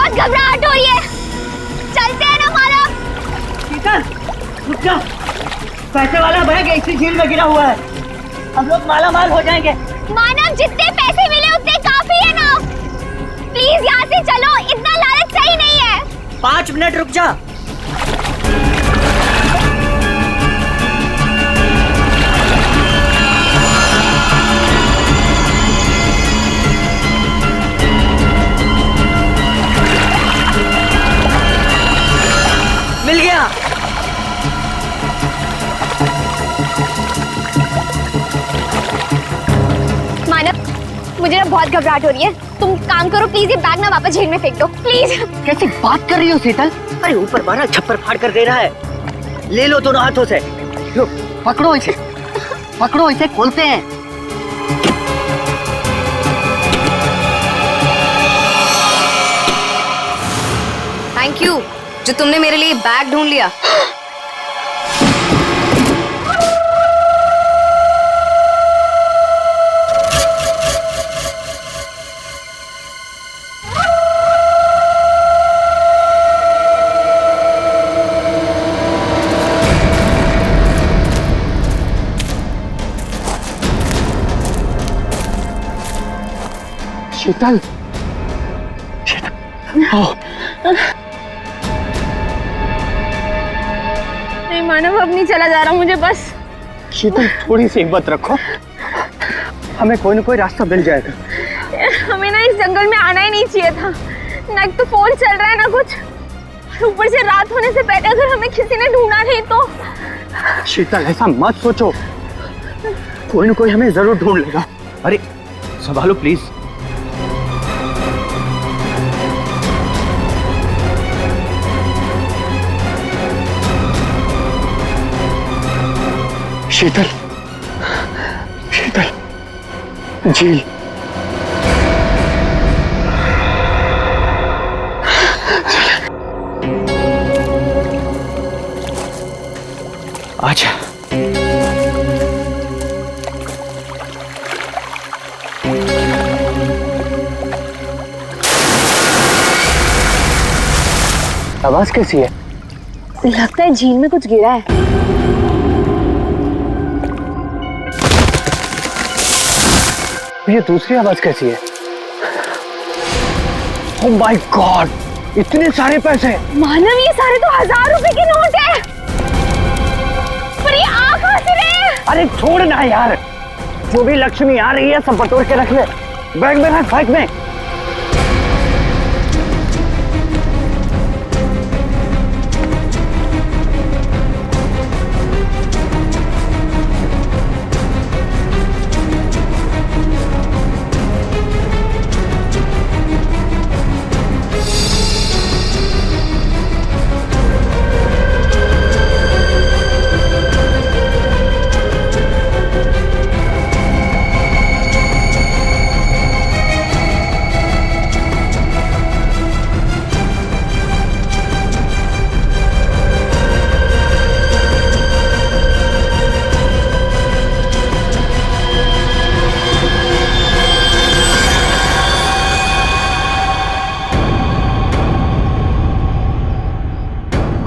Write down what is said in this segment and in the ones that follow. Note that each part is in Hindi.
बहुत घबराहट हो रही है। चलते हैं ना मानव। शीतल, रुक जा। पैसे वाला बैग इसी झील में गिरा हुआ है, हम लोग माला माल हो जाएंगे। मानव, जितने पैसे मिले उतने काफी है ना। प्लीज यहाँ से चलो, इतना लालच सही नहीं है। 5 मिनट रुक जा। मिल गया। मानव, मुझे ना बहुत घबराहट हो रही है। तुम काम करो प्लीज, ये बैग ना वापस झील में फेंक दो प्लीज। कैसी बात कर रही हो शीतल? अरे ऊपर मारा छप्पर फाड़ कर दे रहा है। ले लो दोनों हाथों से। लो, पकड़ो इसे, पकड़ो इसे, खोलते हैं। थैंक यू जो तुमने मेरे लिए बैग ढूंढ लिया। शीतल, शीतल, ओह। नहीं मानव, अब नहीं चला जा रहा मुझे बस। शीतल, थोड़ी सी हिम्मत रखो, हमें कोई ना कोई रास्ता मिल जाएगा। हमें ना इस जंगल में आना ही नहीं चाहिए था। ना तो फोन चल रहा है ना कुछ, ऊपर से रात होने से पहले अगर हमें किसी ने ढूंढा नहीं तो। शीतल, ऐसा मत सोचो, कोई ना कोई हमें जरूर ढूंढ लेगा। अरे संभालो प्लीज। शीतल, शीतल, झील। आजा। आवाज कैसी है? लगता है झील में कुछ गिरा है। ये दूसरी आवाज कैसी है? ओह माय गॉड, इतने सारे पैसे। मानव, ये सारे तो 1000 रुपए के नोट है। पर ये आ कहां से रहे हैं? अरे छोड़ ना यार, जो भी लक्ष्मी आ रही है सब बटोर के रख ले, बैग में रख, बैग में।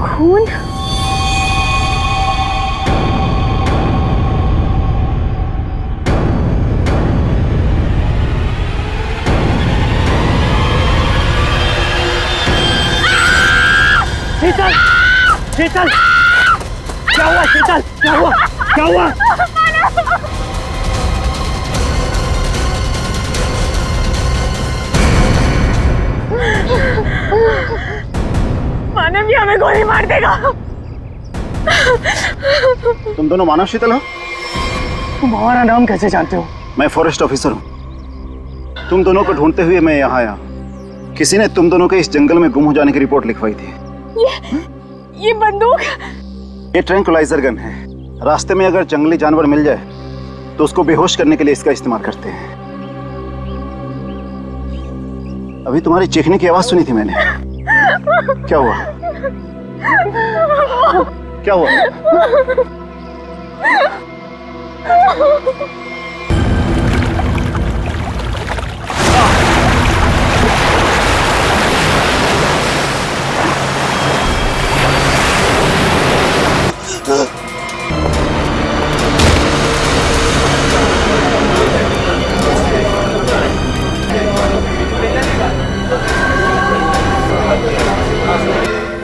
खून। शीतल, शीतल, क्या हुआ शीतल, क्या हुआ, क्या हुआ? मानव, ये हमें गोली मार देगा। तुम दोनों मानव शीतल हो? तुम हमारा नाम कैसे जानते हो? मैं फॉरेस्ट ऑफिसर हूँ। तुम दोनों को ढूंढते हुए मैं यहाँ आया। किसी ने तुम दोनों के इस जंगल में गुम हो जाने की रिपोर्ट लिखवाई थी। ये बंदूक? ये ट्रैंक्विलाइजर गन है। रास्ते में अगर जंगली जानवर मिल जाए तो उसको बेहोश करने के लिए इसका इस्तेमाल करते हैं। अभी तुम्हारी चीखने की आवाज सुनी थी मैंने। क्या हुआ? क्या हुआ?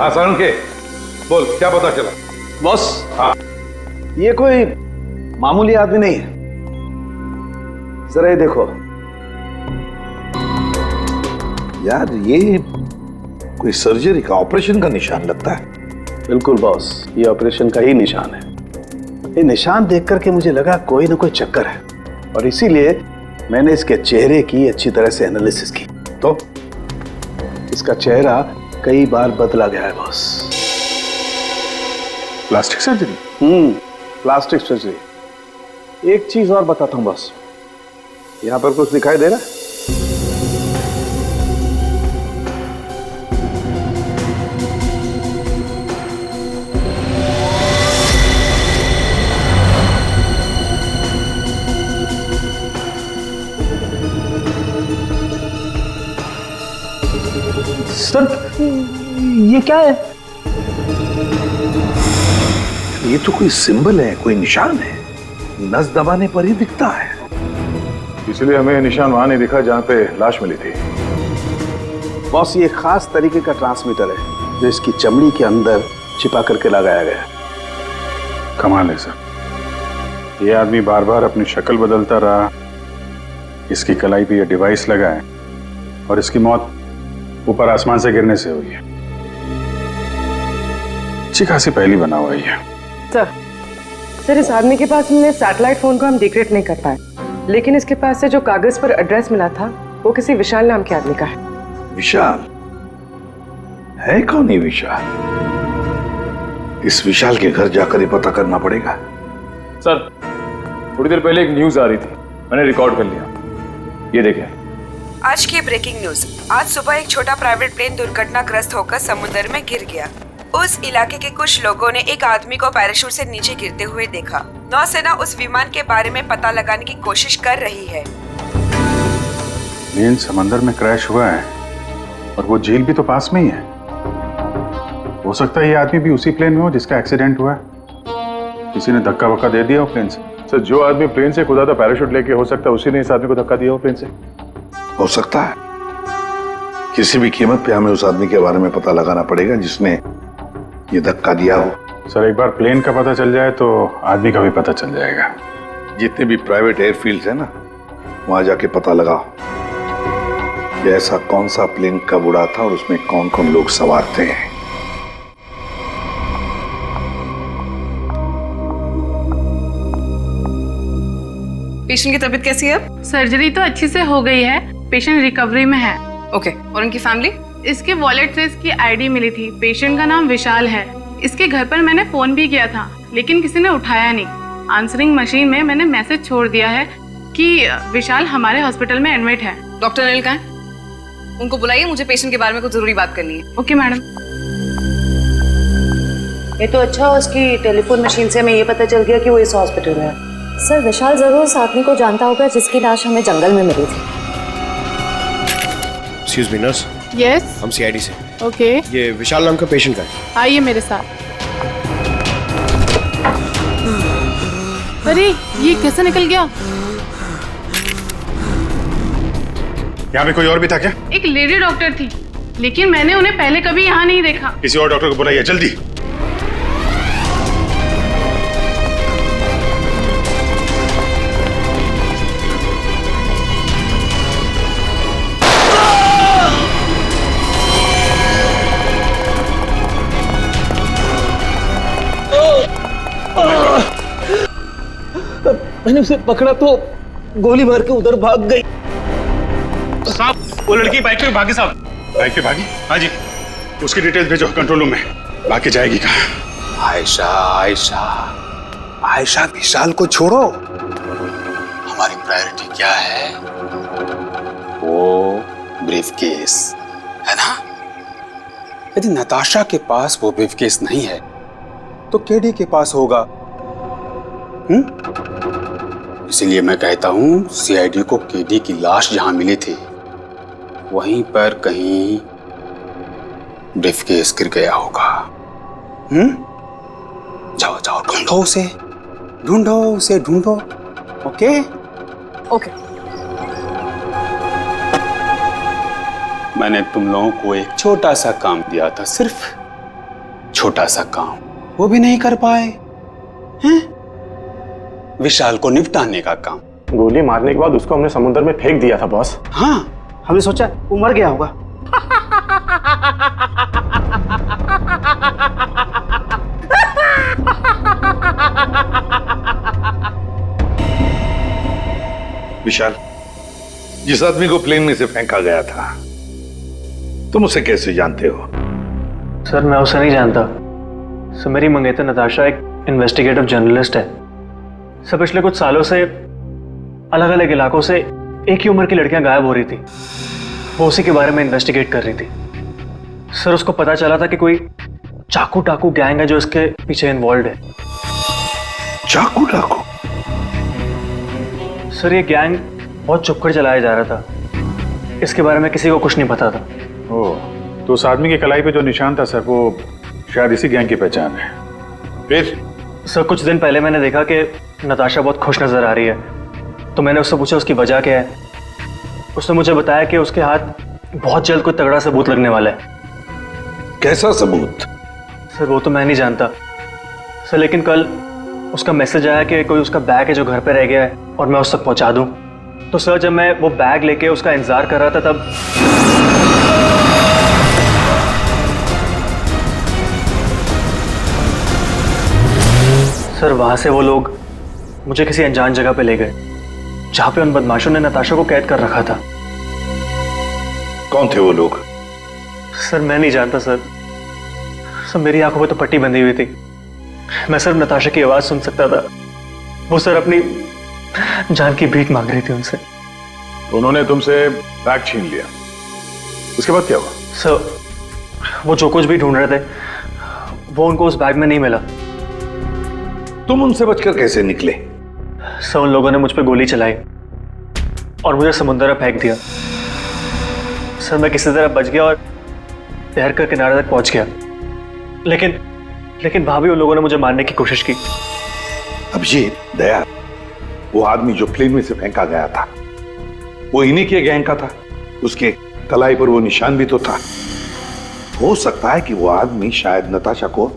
हाँ शरण के बोल, क्या पता चला? बॉस, हाँ ये कोई मामूली आदमी नहीं है। जरा ये देखो यार, ये कोई सर्जरी का, ऑपरेशन का निशान लगता है। बिल्कुल बॉस, ये ऑपरेशन का ही निशान है। ये निशान देख करके मुझे लगा कोई ना कोई चक्कर है, और इसीलिए मैंने इसके चेहरे की अच्छी तरह से एनालिसिस की। तो इसका चेहरा कई बार बदला गया है boss. Plastic surgery? Plastic surgery. एक चीज और बताता हूं बॉस, यहां पर कुछ दिखाई दे रहा है? सर, ये क्या है? ये तो कोई सिंबल है, कोई निशान है। नस दबाने पर ही दिखता है। इसलिए हमें निशान वहां नहीं दिखा जहां पे लाश मिली थी। बॉस, ये खास तरीके का ट्रांसमीटर है जो इसकी चमड़ी के अंदर छिपा करके लगाया गया है। कमाल है सर, ये आदमी बार बार अपनी शक्ल बदलता रहा, इसकी कलाई पे ये डिवाइस लगा है, और इसकी मौत ऊपर आसमान से गिरने से हुई है। अच्छी खासी पहली बना हुआ है। सर, इस आदमी के पास हमने सैटेलाइट फोन को हम डिक्रिप्ट नहीं कर पाए, लेकिन इसके पास से जो कागज पर एड्रेस मिला था वो किसी विशाल नाम के आदमी का है। विशाल है? कौन है विशाल? इस विशाल के घर जाकर ही पता करना पड़ेगा। सर, थोड़ी देर पहले एक न्यूज आ रही थी, मैंने रिकॉर्ड कर लिया। ये देखिए। आज की ब्रेकिंग न्यूज। आज सुबह एक छोटा प्राइवेट प्लेन दुर्घटनाग्रस्त होकर समुद्र में गिर गया। उस इलाके के कुछ लोगों ने एक आदमी को पैराशूट से नीचे गिरते हुए देखा। नौसेना उस विमान के बारे में पता लगाने की कोशिश कर रही है। प्लेन समंदर में क्रैश हुआ है और वो झील भी तो पास में ही है। हो सकता है ये आदमी भी उसी प्लेन में हो जिसका एक्सीडेंट हुआ है। किसी ने धक्का वक्का दे दिया हो प्लेन से। सर, जो आदमी प्लेन से कूदा था पैराशूट लेके, हो सकता है उसी ने इस आदमी को धक्का दिया हो प्लेन से। हो सकता है। किसी भी कीमत पे हमें उस आदमी के बारे में पता लगाना पड़ेगा जिसने ये धक्का दिया हो। सर, एक बार प्लेन का पता चल जाए तो आदमी का भी पता चल जाएगा। जितने भी प्राइवेट एयरफील्ड्स है ना, वहां जाके पता लगाओ कि ऐसा कौन सा प्लेन कब उड़ा था और उसमें कौन कौन लोग सवार थे। पेशेंट की तबीयत कैसी है अब? सर्जरी तो अच्छी से हो गई है, पेशेंट रिकवरी में है। ओके, और उनकी फैमिली? इसके वॉलेट से इसकी आईडी मिली थी। पेशेंट का नाम विशाल है। इसके घर पर मैंने फोन भी किया था, लेकिन किसी ने उठाया नहीं। आंसरिंग मशीन में मैंने मैसेज छोड़ दिया है कि विशाल हमारे हॉस्पिटल में एडमिट है। डॉक्टर अनिल कहाँ है? उनको बुलाइए, मुझे पेशेंट के बारे में कुछ जरूरी बात करनी है। Okay madam. ये तो अच्छा हो, उसकी टेलीफोन मशीन से हमें ये पता चल गया कि वो इस हॉस्पिटल में है। सर, विशाल जरूर उस आदमी को जानता होगा जिसकी लाश हमें जंगल में मिली थी। Excuse me nurse. यस। हम सीआईडी से। ओके। ये विशाल नाम का पेशेंट का है। आइए मेरे साथ। अरे ये कैसे निकल गया? यहाँ पे कोई और भी था क्या? एक लेडी डॉक्टर थी, लेकिन मैंने उन्हें पहले कभी यहाँ नहीं देखा। किसी और डॉक्टर को बुलाइए जल्दी। मैंने उसे पकड़ा तो गोली मार के उधर भाग गई। साहब, वो लड़की बाइक पे भागी साहब। बाइक पे भागी? हाँ जी। उसकी डिटेल्स भेजो कंट्रोल रूम में। बाकी जाएगी कहाँ? आयशा, आयशा, आयशा, विशाल को छोड़ो। हमारी प्रायोरिटी क्या है? वो ब्रीफकेस है ना? यदि नताशा के पास वो ब्रीफकेस नहीं है तो केडी के पास होगा। इसीलिए मैं कहता हूं सीआईडी को केडी की लाश जहां मिली थी वहीं पर कहीं ब्रीफकेस गिर गया होगा। जाओ जाओ, ढूंढो उसे, ढूंढो उसे, ढूंढो। Okay okay. मैंने तुम लोगों को एक छोटा सा काम दिया था, सिर्फ छोटा सा काम वो भी नहीं कर पाए हैं? विशाल को निपटाने का काम। गोली मारने के बाद उसको हमने समुद्र में फेंक दिया था बॉस। हाँ, हमने सोचा वो मर गया होगा। विशाल, जिस आदमी को प्लेन में से फेंका गया था, तुम उसे कैसे जानते हो? सर मैं उसे नहीं जानता। सर मेरी मंगेतर नताशा एक इन्वेस्टिगेटिव जर्नलिस्ट है। सर पिछले कुछ सालों से अलग अलग इलाकों से एक ही उम्र की लड़कियां गायब हो रही थी। वो उसी के बारे में इन्वेस्टिगेट कर रही थी। सर उसको पता चला था कि कोई चाकू टाकू गैंग है जो इसके पीछे इन्वॉल्व है। चाकू टाकू? सर ये गैंग बहुत चुपकर चलाया जा रहा था। इसके बारे में किसी को कुछ नहीं पता था। ओह, तो उस आदमी की कलाई पे जो निशान था सर, वो शायद इसी गैंग की पहचान है। फिर? सर कुछ दिन पहले मैंने देखा कि नताशा बहुत खुश नजर आ रही है, तो मैंने उससे पूछा उसकी वजह क्या है। उसने मुझे बताया कि उसके हाथ बहुत जल्द कोई तगड़ा सबूत लगने वाला है। कैसा सबूत? सर वो तो मैं नहीं जानता सर, लेकिन कल उसका मैसेज आया कि कोई उसका बैग है जो घर पे रह गया है और मैं उस तक पहुंचा दूं। तो सर जब मैं वो बैग लेके उसका इंतजार कर रहा था तब सर वहां से वो लोग मुझे किसी अनजान जगह पे ले गए जहां पे उन बदमाशों ने नताशा को कैद कर रखा था। कौन थे वो लोग? सर मैं नहीं जानता सर। सर मेरी आंखों पे तो पट्टी बंधी हुई थी। मैं सिर्फ नताशा की आवाज सुन सकता था। वो सर अपनी जान की भीख मांग रही थी उनसे। तो उन्होंने तुमसे बैग छीन लिया, उसके बाद क्या हुआ? सर वो जो कुछ भी ढूंढ रहे थे वो उनको उस बैग में नहीं मिला। तुम उनसे बचकर कैसे निकले? सर उन लोगों ने मुझ पर गोली चलाई और मुझे समुद्र में फेंक दिया। सर मैं किसी तरह बच गया और तैरकर किनारे तक पहुंच गया, लेकिन वहां भी उन लोगों ने मुझे मारने की कोशिश की। अभिजीत, दया, वो आदमी जो प्लेन में से फेंका गया था वो इन्हीं के गैंग का था। उसके कलाई पर वो निशान भी तो था। हो सकता है कि वो आदमी शायद नताशा को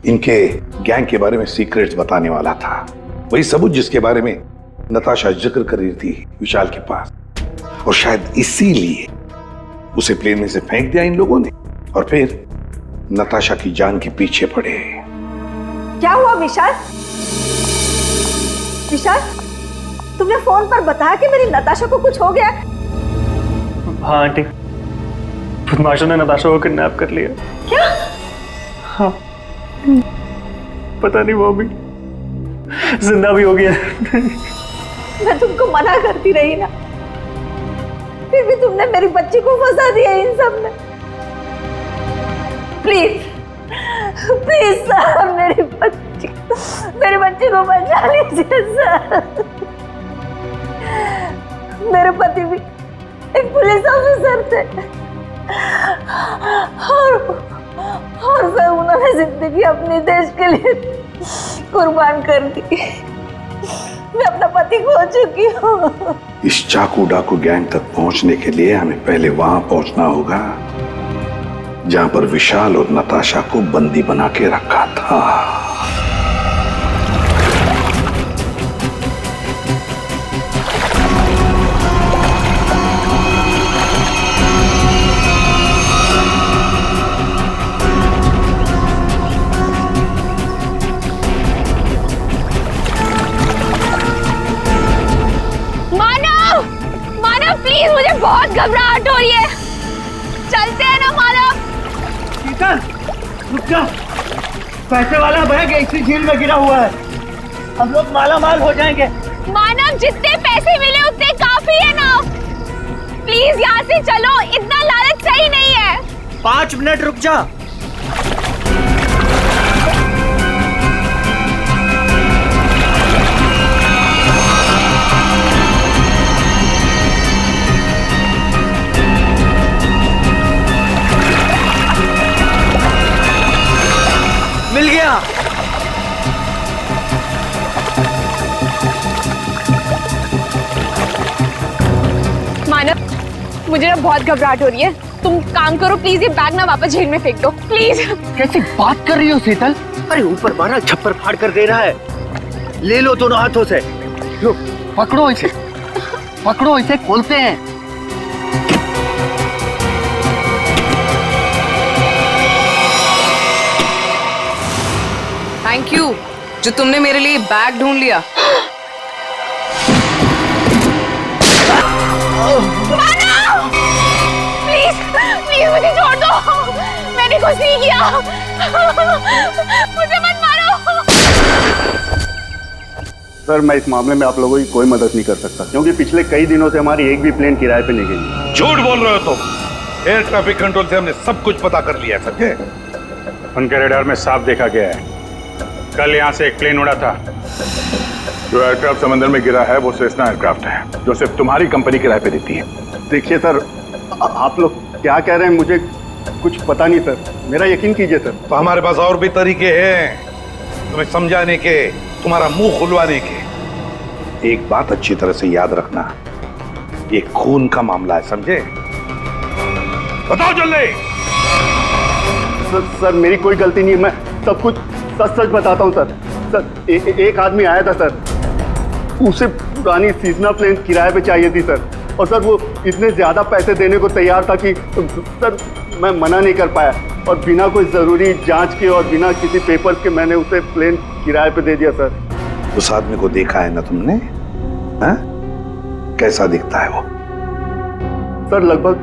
इनके गैंग के बारे में सीक्रेट्स बताने वाला था, वही सबूत जिसके बारे में नताशा जिक्र कर रही थी विशाल के पास। और शायद इसीलिए उसे प्लेन में से फेंक दिया इन लोगों ने और फिर नताशा की जान के पीछे पड़े। क्या हुआ विशाल? विशाल, तुमने फोन पर बताया कि मेरी नताशा को कुछ हो गया? हाँ आंटी, बदमाशों ने नताशा को किडनैप कर लिया। क्या? हाँ, पता नहीं वो भी जिंदा भी हो गया। मैं तुमको मना करती रही ना, फिर भी तुमने मेरी बच्ची को फंसा दिया इन सब में। प्लीज प्लीज सर, मेरी बच्ची को बचा लीजिए सर। मेरे पति भी एक पुलिस ऑफिसर थे और सर उन्होंने जिंदगी अपने देश के लिए कुर्बान कर दी। मैं अपना पति खो चुकी हूँ। इस चाकू डाकू गैंग तक पहुंचने के लिए हमें पहले वहां पहुंचना होगा जहां पर विशाल और नताशा को बंदी बना के रखा था। प्लीज, मुझे बहुत घबराहट हो रही है। चलते हैं ना मानव। शीतल, रुक जा। पैसे वाला बैग इसी झील में गिरा हुआ है। हम लोग माला माल हो जाएंगे। मानव, जितने पैसे मिले उतने काफी है ना। प्लीज यहाँ से चलो, इतना लालच सही नहीं है। 5 मिनट रुक जा। मिल गया। मानव, मुझे ना बहुत घबराहट हो रही है। तुम काम करो प्लीज, ये बैग ना वापस झील में फेंक दो प्लीज। कैसी बात कर रही हो शीतल? अरे ऊपर मारा छप्पर फाड़ कर दे रहा है। ले लो दोनों हाथों से। लो, पकड़ो इसे, पकड़ो इसे, खोलते हैं। थैंक यू जो तुमने मेरे लिए बैग ढूंढ लिया। प्लीज प्लीज मुझे छोड़ दो, मैंने कुछ नहीं किया, मुझे मत मारो। सर मैं इस मामले में आप लोगों की कोई मदद नहीं कर सकता, क्योंकि पिछले कई दिनों से हमारी एक भी प्लेन किराए पे नहीं गई। झूठ बोल रहे हो तुम। एयर ट्रैफिक कंट्रोल से हमने सब कुछ पता कर लिया है, समझे? उनके रडार में साफ देखा गया है, कल यहाँ से एक प्लेन उड़ा था। जो एयरक्राफ्ट समंदर में गिरा है वो सेस्ना एयरक्राफ्ट है, जो सिर्फ तुम्हारी कंपनी किराए पे देती है। देखिए सर, आप लोग क्या कह रहे हैं, मुझे कुछ पता नहीं सर, मेरा यकीन कीजिए सर। तो हमारे पास और भी तरीके हैं तुम्हें समझाने के, तुम्हारा मुंह खुलवाने के। एक बात अच्छी तरह से याद रखना, ये खून का मामला है, समझे? बताओ जल्दी। सर मेरी कोई गलती नहीं है, मैं सब कुछ सच सच बताता हूँ सर। सर एक आदमी आया था सर, उसे पुरानी सीजनल प्लेन किराए पे चाहिए थी सर, और सर वो इतने ज़्यादा पैसे देने को तैयार था कि सर मैं मना नहीं कर पाया, और बिना कोई ज़रूरी जांच के और बिना किसी पेपर्स के मैंने उसे प्लेन किराए पे दे दिया सर। उस आदमी को देखा है ना तुमने? हाँ? कैसा दिखता है वो? सर लगभग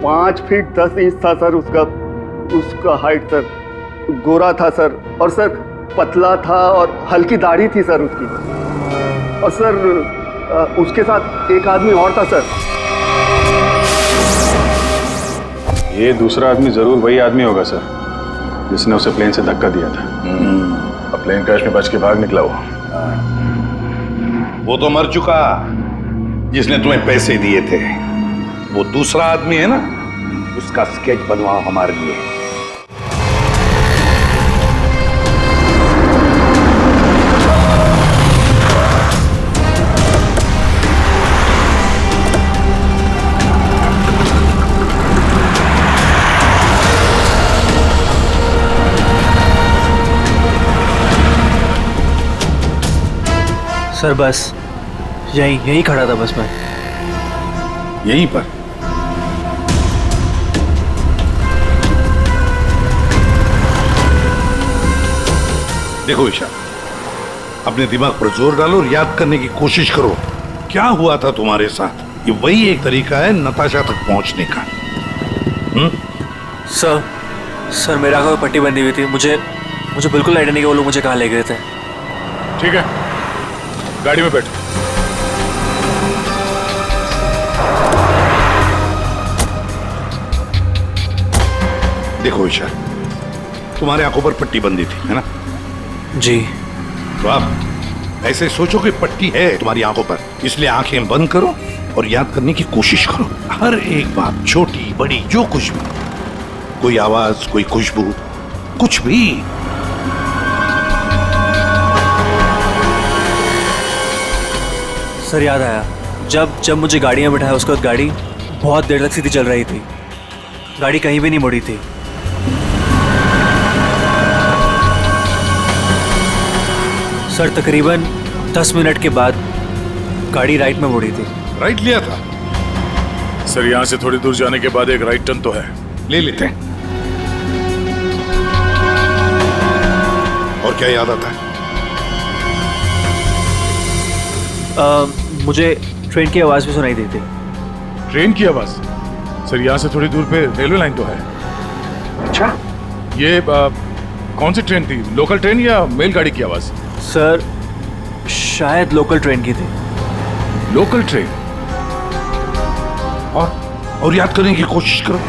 5 फीट 10 इंच था सर उसका हाइट सर, गोरा था सर, और सर पतला था और हल्की दाढ़ी थी सर उसकी, और सर उसके साथ एक आदमी और था सर। ये दूसरा आदमी जरूर वही आदमी होगा सर, जिसने उसे प्लेन से धक्का दिया था। अब प्लेन क्रैश में बच के भाग निकला वो तो मर चुका, जिसने तुम्हें पैसे दिए थे। वो दूसरा आदमी है ना, उसका स्केच बनवाओ हमारे लिए। सर बस यहीं खड़ा था बस मैं। यहीं पर? देखो ईशा, अपने दिमाग पर जोर डालो और याद करने की कोशिश करो, क्या हुआ था तुम्हारे साथ। ये वही एक तरीका है नताशा तक पहुंचने का। सर मेरा आंखों में पट्टी बंधी हुई थी, मुझे बिल्कुल आइडिया नहीं कि वो लोग मुझे कहाँ ले गए थे। ठीक है, गाड़ी में बैठ। देखो ईशा, तुम्हारे आंखों पर पट्टी बंधी थी, है ना? जी। तो आप ऐसे सोचो कि पट्टी है तुम्हारी आंखों पर, इसलिए आंखें बंद करो और याद करने की कोशिश करो। हर एक बात, छोटी बड़ी, जो कुछ भी, कोई आवाज, कोई खुशबू, कुछ भी। सर याद आया, जब मुझे गाड़ी में बिठाया उसके बाद गाड़ी बहुत देर तक सीधी चल रही थी, गाड़ी कहीं भी नहीं मुड़ी थी। सर तकरीबन 10 मिनट के बाद गाड़ी राइट में मुड़ी थी। राइट लिया था? सर यहाँ से थोड़ी दूर जाने के बाद एक राइट टर्न तो है, ले लेते हैं। और क्या याद आता है? मुझे ट्रेन की आवाज़ भी सुनाई दी थी। ट्रेन की आवाज़? सर यहाँ से थोड़ी दूर पे रेलवे लाइन तो है। अच्छा, ये कौन सी ट्रेन थी, लोकल ट्रेन या मेल गाड़ी की आवाज़? सर शायद लोकल ट्रेन की थी। Local train? और याद करने की कोशिश करो।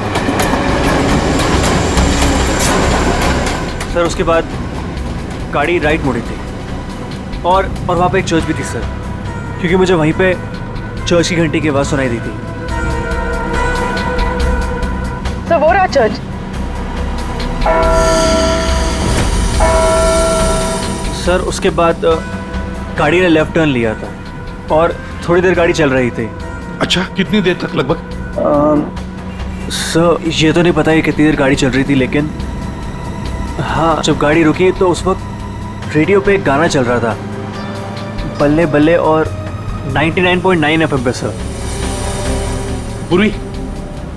सर उसके बाद गाड़ी राइट मुड़ी थी, और वहाँ पे एक चर्च भी थी सर, क्योंकि मुझे वहीं पे चर्च की घंटी की आवाज़ सुनाई दी थी। सर वो रहा चर्च। सर उसके बाद गाड़ी ने लेफ्ट टर्न लिया था और थोड़ी देर गाड़ी चल रही थी। अच्छा, कितनी देर तक लगभग? सर ये तो नहीं पता है कितनी देर गाड़ी चल रही थी, लेकिन हाँ जब गाड़ी रुकी तो उस वक्त रेडियो पे एक गाना चल रहा था, बल्ले बल्ले, और 99.9 FM पे सर। पूरी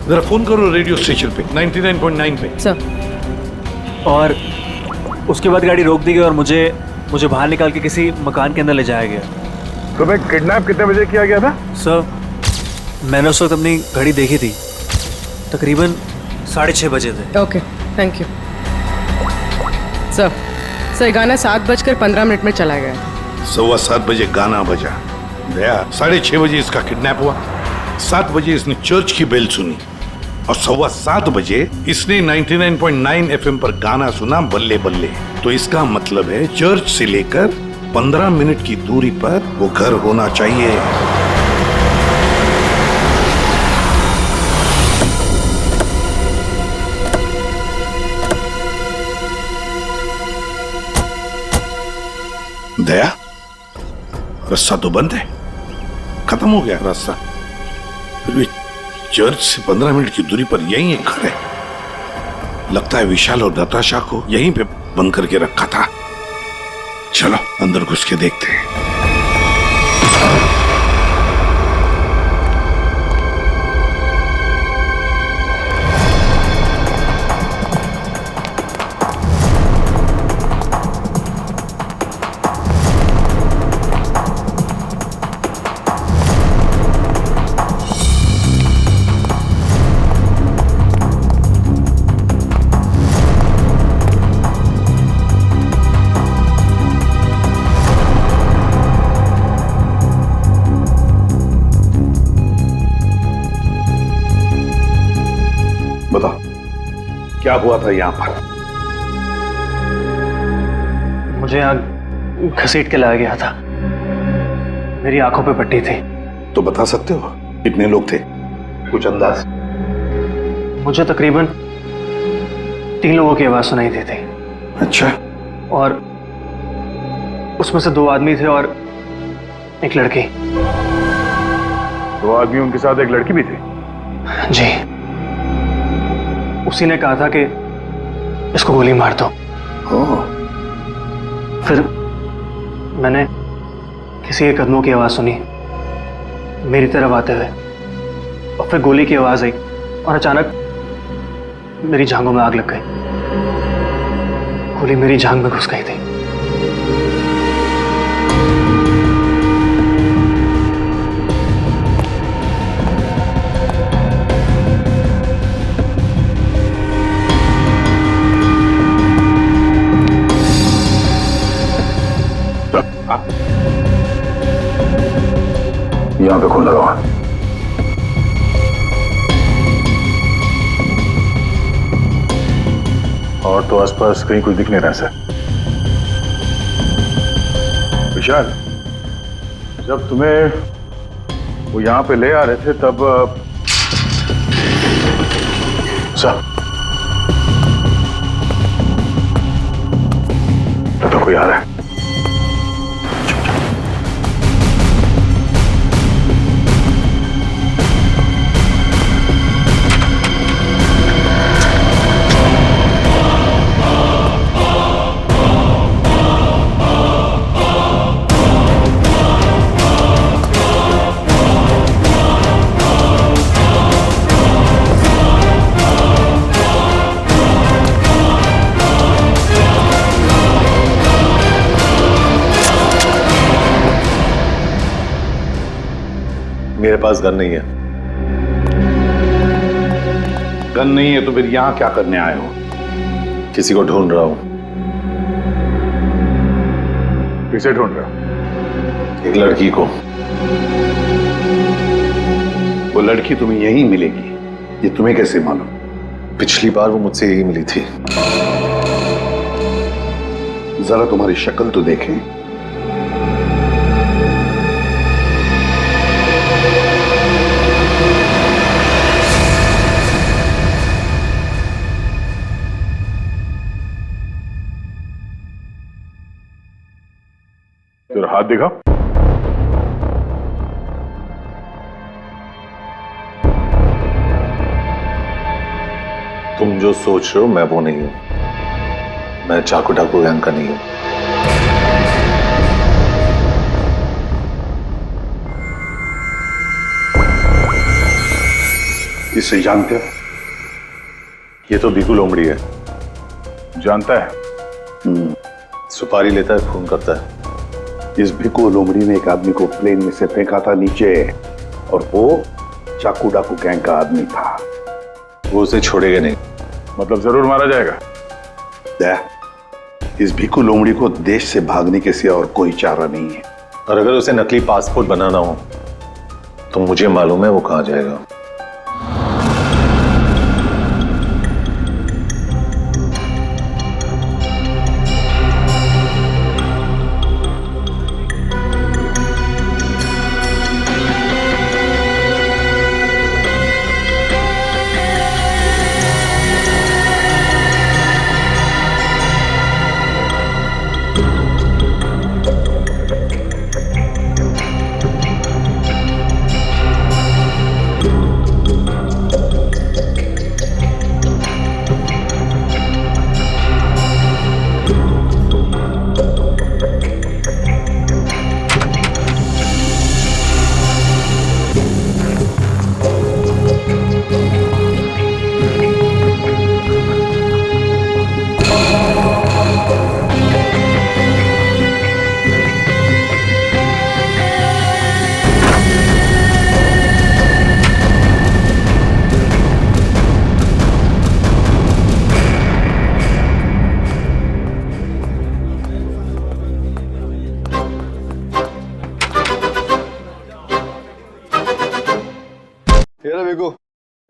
जरा फोन करो रेडियो स्टेशन पे 99.9 पे। सर। और उसके बाद गाड़ी रोक दी गई और मुझे बाहर निकाल के किसी मकान के अंदर ले जाया गया। तुम्हें किडनैप कितने बजे किया गया था? सर मैंने उस वक्त अपनी घड़ी देखी थी, तकरीबन 6:30 बजे थे। Okay thank you sir. गाना 7:15 में चला गया। 7:15 बजे गाना बजा, दया 6:30 बजे इसका किडनैप हुआ, 7 बजे इसने चर्च की बेल सुनी और 7:15 बजे इसने 99.9 FM पर गाना सुना बल्ले बल्ले। तो इसका मतलब है चर्च से लेकर 15 मिनट की दूरी पर वो घर होना चाहिए। दया रास्ता तो बंद है, खत्म हो गया रास्ता, फिर भी चर्च से 15 मिनट की दूरी पर यही एक घर है। लगता है विशाल और नताशा को यहीं पे बंद करके रखा था। चलो अंदर घुस के देखते हैं। बताओ क्या हुआ था यहाँ पर? मुझे यहाँ घसीट के लाया गया था, मेरी आंखों पे पट्टी थी। तो बता सकते हो कितने लोग थे, कुछ अंदाज? मुझे तकरीबन 3 लोगों की आवाज सुनाई दी थी। अच्छा। और उसमें से 2 आदमी थे और एक लड़की। 2 आदमी, उनके साथ एक लड़की भी थी? जी। उसी ने कहा था कि इसको गोली मार दो। फिर मैंने किसी के कदमों की आवाज सुनी मेरी तरफ आते हुए, और फिर गोली की आवाज आई और अचानक मेरी जांघों में आग लग गई। गोली मेरी जांघ में घुस गई थी। यहाँ पे खून लगा हुआ। और तो आसपास कहीं कुछ दिख नहीं रहा सर। विशाल, जब तुम्हें वो यहाँ पे ले आ रहे थे तब सर तो कोई आ रहा है। मेरे पास गन नहीं है। गन नहीं है तो फिर यहां क्या करने आए हो? किसी को ढूंढ रहा हूं। किसे ढूंढ रहा हूं? एक लड़की को। वो लड़की तुम्हें यहीं मिलेगी, ये तुम्हें कैसे मालूम? पिछली बार वो मुझसे यही मिली थी। जरा तुम्हारी शक्ल तो देखें। तेरा हाथ दिखा। तुम जो सोच रहे हो मैं वो नहीं हूं। मैं चाकू डाकू गैंग का नहीं हूं। इसे जानते हो? ये तो भिखू लोमड़ी है। जानता है? सुपारी लेता है, खून करता है। इस भिखू लोमड़ी ने एक आदमी को प्लेन में से फेंका था नीचे, और वो चाकू डाकू गैंग का आदमी था। वो उसे छोड़ेगा नहीं। मतलब जरूर मारा जाएगा। इस भिखू लोमड़ी को देश से भागने के सिवा और कोई चारा नहीं है। और अगर उसे नकली पासपोर्ट बनाना हो तो मुझे मालूम है वो कहां जाएगा।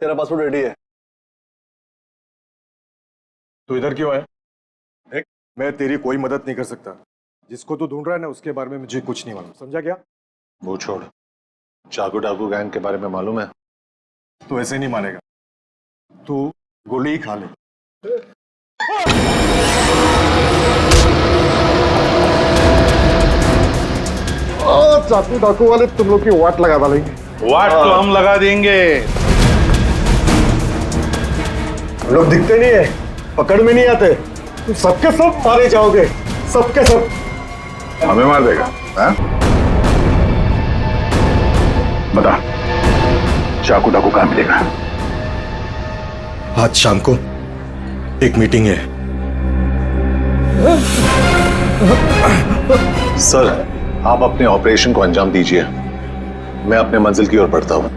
तेरा पासपोर्ट रेडी है। तू इधर क्यों है? देख, मैं तेरी कोई मदद नहीं कर सकता। जिसको तू ढूंढ रहा है ना, उसके बारे में मुझे कुछ नहीं मालूम। समझा क्या? वो छोड़, चाकू डाकू गैंग के बारे में मालूम है? तू ऐसे नहीं मानेगा। तू गोली ही खा ले। चाकू डाकू वाले तुम लोग की वाट लगा डालेंगे। वाट तो हम लगा देंगे। लोग दिखते नहीं है, पकड़ में नहीं आते। तुम सबके सब मारे जाओगे, सबके सब। हमें मार देगा? बता, चाकू डाकू कहां मिलेगा? आज शाम को एक मीटिंग है। सर, आप अपने ऑपरेशन को अंजाम दीजिए। मैं अपने मंजिल की ओर बढ़ता हूं।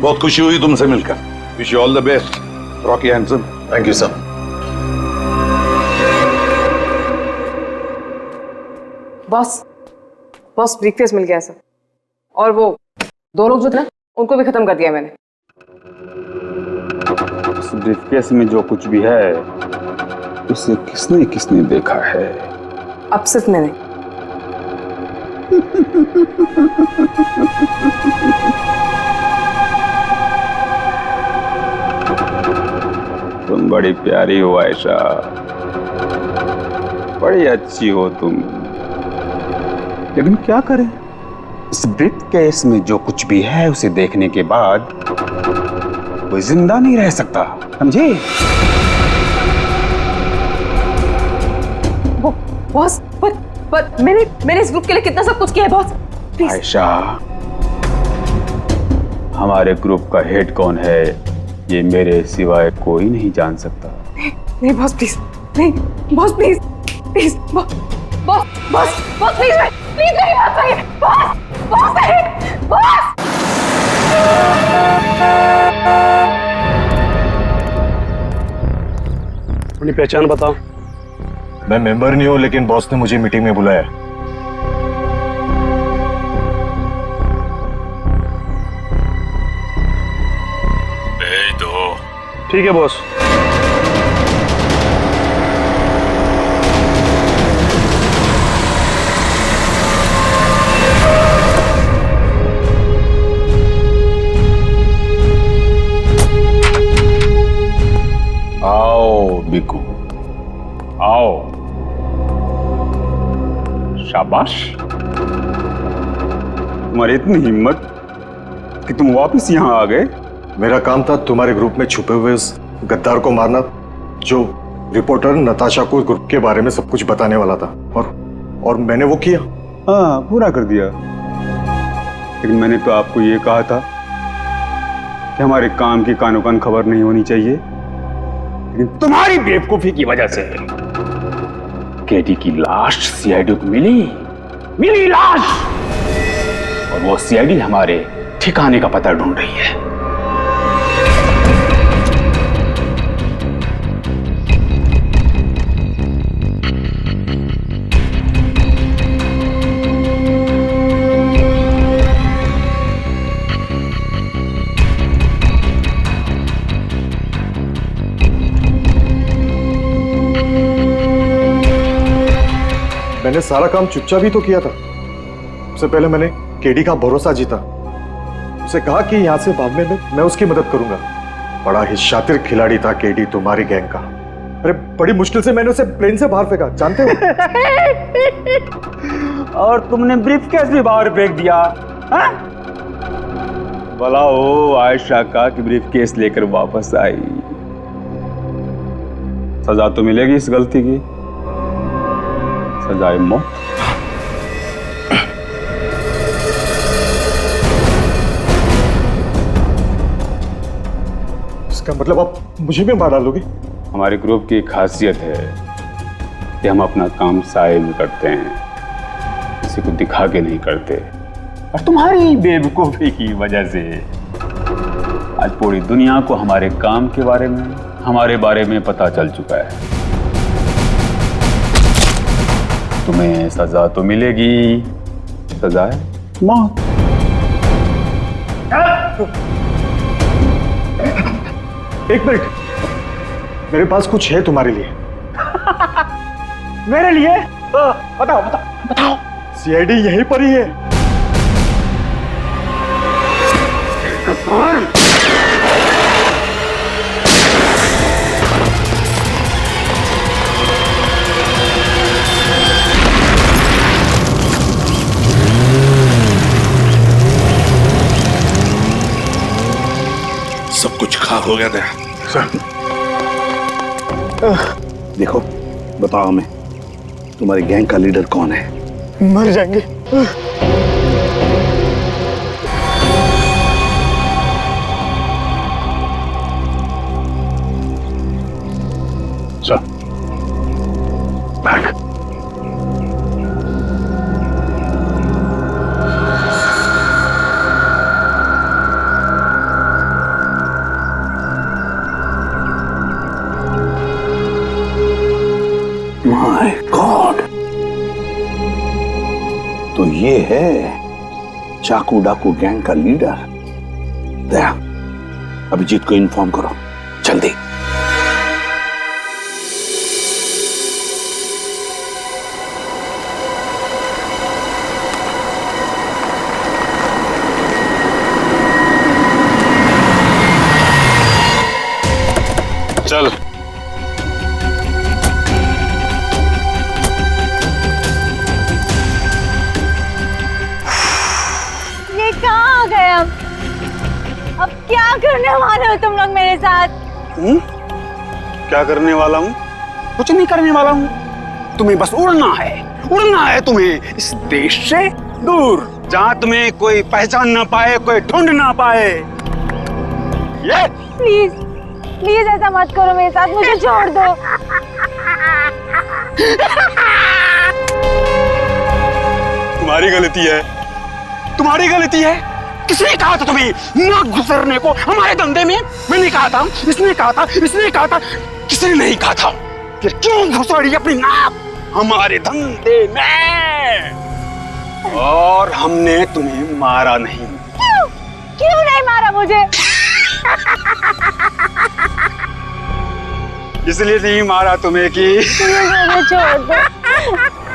बहुत खुशी हुई तुमसे मिलकर। Wish you all the best, Rocky handsome. Thank you sir. Boss briefcase मिल गया सर। और वो दो लोग जो थे ना, उनको भी खत्म कर दिया मैंने। उस ब्रीफकेस में जो कुछ भी है उसे किसने किसने देखा है? अब सिर्फ मैंने। तुम बड़ी प्यारी हो आयशा, बड़ी अच्छी हो तुम। लेकिन क्या करें, इस ब्रीफकेस में जो कुछ भी है उसे देखने के बाद कोई जिंदा नहीं रह सकता, समझे? बॉस, पर मैंने इस ग्रुप के लिए कितना सब कुछ किया है बॉस। प्लीज। आयशा, हमारे ग्रुप का हेड कौन है ये मेरे सिवाय कोई नहीं जान सकता। नहीं बॉस प्लीज, नहीं boss please, please boss please मेरी बात सुनिए। बॉस नहीं, बॉस। अपनी पहचान बताओ। मैं मेंबर नहीं हूं, लेकिन बॉस ने मुझे मीटिंग में बुलाया। भेज दो। ठीक है बॉस। आओ बिकू, आओ। शाबाश, तुम्हारी इतनी हिम्मत कि तुम वापस यहाँ आ गए मेरा काम था तुम्हारे ग्रुप में छुपे हुए उस गद्दार को मारना, जो रिपोर्टर नताशा को ग्रुप के बारे में सब कुछ बताने वाला था, और मैंने वो किया। हाँ, पूरा कर दिया। लेकिन मैंने तो आपको ये कहा था कि हमारे काम की कानो कान खबर नहीं होनी चाहिए, लेकिन तुम्हारी बेवकूफी की वजह से केटी की लाश सीआईडी को मिली लाश, और वो सीआईडी हमारे ठिकाने का पता ढूंढ रही है। मैंने सारा काम चुपचाप ही तो किया था। सबसे पहले मैंने केडी का भरोसा जीता, उसे कहा कि यहां से भागने में मैं उसकी मदद करूंगा। बड़ा ही शातिर खिलाड़ी था केडी तुम्हारी गैंग का। अरे बड़ी मुश्किल से मैंने उसे प्लेन से बाहर फेंका, जानते हो? और तुमने ब्रीफकेस भी बाहर फेंक दिया। हाँ? भला हो आयशा का कि ब्रीफकेस लेकर वापस आई। सजा तो मिलेगी इस गलती की, सजाए मौत। इसका मतलब आप मुझे भी मार डालोगे? हमारे ग्रुप की खासियत है कि हम अपना काम साए में करते हैं, किसी को दिखा के नहीं करते। और तुम्हारी बेवकूफी की वजह से आज पूरी दुनिया को हमारे काम के बारे में, हमारे बारे में पता चल चुका है। तुम्हें सजा तो मिलेगी, सजा है मौत। एक मिनट, मेरे पास कुछ है तुम्हारे लिए। मेरे लिए? बताओ। सीआईडी यहीं पर ही है। सब कुछ खाक हो गया था। देखो, बताओ हमें, तुम्हारी गैंग का लीडर कौन है? मर जाएंगे। चल, भाग। माय गॉड, तो ये है चाकू डाकू गैंग का लीडर। दया, अभिजीत को इन्फॉर्म करो जल्दी। चल। कहाँ आ गए अब क्या करने वाले हो तुम लोग मेरे साथ? क्या करने वाला हूँ? कुछ नहीं करने वाला हूँ। तुम्हें बस उड़ना है तुम्हें इस देश से दूर, जहाँ तुम्हें कोई पहचान ना पाए, कोई ढूंढ ना पाए। ये प्लीज ऐसा मत करो मेरे साथ, मुझे छोड़ दो। तुम्हारी गलती है। किसने कहा था तुम्हें ना गुजरने को हमारे धंधे में? मैंने कहा था, इसने कहा था, किसने नहीं कहा था? फिर क्यों घुसड़ी अपनी नाक हमारे धंधे में? और हमने तुम्हें मारा नहीं। क्यों नहीं मारा मुझे? इसलिए नहीं मारा तुम्हें कि मुझे छोड़ दो,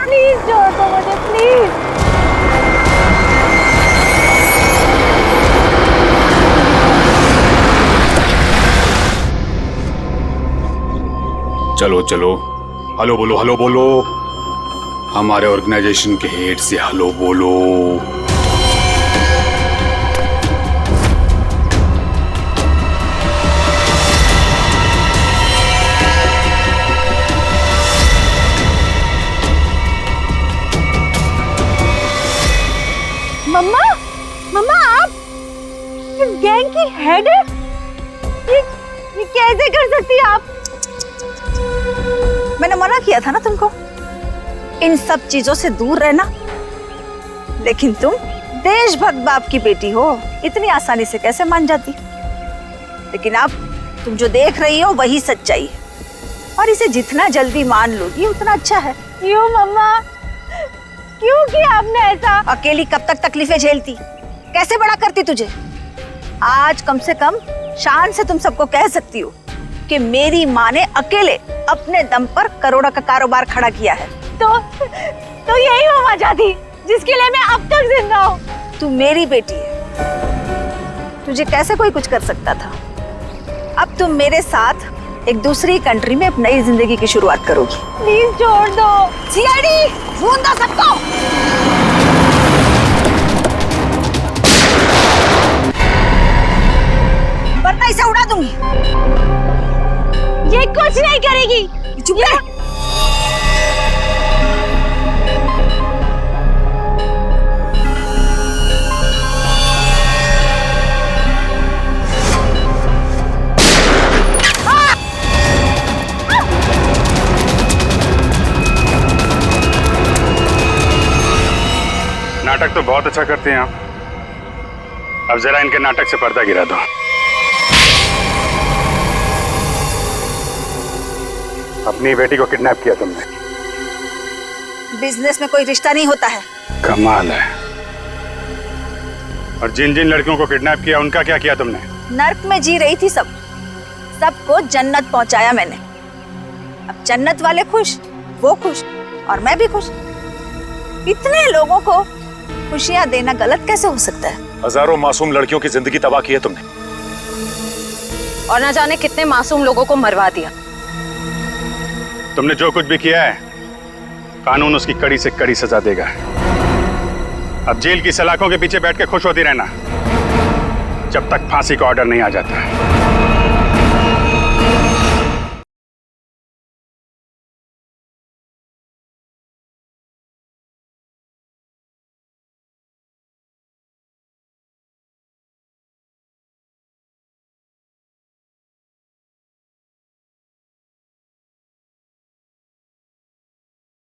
प्लीज छोड़ दो मुझे, प्लीज। चलो, हेलो बोलो, हमारे ऑर्गेनाइजेशन के हेड से हेलो बोलो। गैंग की हेड है? ये कैसे कर सकती है आप? मैंने मना किया था ना तुमको इन सब चीजों से दूर रहना, लेकिन तुम देशभक्त बाप की बेटी हो, इतनी आसानी से कैसे मान जाती? लेकिन अब तुम जो देख रही हो वही सच्चाई है, और इसे जितना जल्दी मान लोगी उतना अच्छा है। क्यों मम्मा, क्यों किया आपने ऐसा? अकेली कब तक तकलीफें झेलती, कैसे बड़ा करती तुझे? आज कम से कम शान से तुम सबको कह सकती हो कि मेरी माँ ने अकेले अपने दम पर करोड़ों का कारोबार खड़ा किया है। तो यही वो वजह थी जिसके लिए मैं अब तक जिंदा हूँ। तू मेरी बेटी है, तुझे कैसे कोई कुछ कर सकता था? अब तुम मेरे साथ एक दूसरी कंट्री में एक नई जिंदगी की शुरुआत करोगी। प्लीज छोड़ दो। सीआईडी ढूंढ दो सबको। वरना इसे उड़ा दूंगी। ये कुछ नहीं करेगी। चुप रह। नाटक तो बहुत अच्छा करते हैं आप, अब जरा इनके नाटक से पर्दा गिरा दो। अपनी बेटी को किडनैप किया तुमने। बिजनेस में कोई रिश्ता नहीं होता है। कमाल है। और जिन जिन लड़कियों को किडनैप किया उनका क्या किया तुमने? नर्क में जी रही थी सबको जन्नत पहुंचाया मैंने। अब जन्नत वाले खुश, वो खुश और मैं भी खुश। इतने लोगों को खुशियां देना गलत कैसे हो सकता है? हजारों मासूम लड़कियों की जिंदगी तबाह की है तुमने, और न जाने कितने मासूम लोगों को मरवा दिया। तुमने जो कुछ भी किया है कानून उसकी कड़ी से कड़ी सजा देगा। अब जेल की सलाखों के पीछे बैठ के खुश होती रहना जब तक फांसी का ऑर्डर नहीं आ जाता।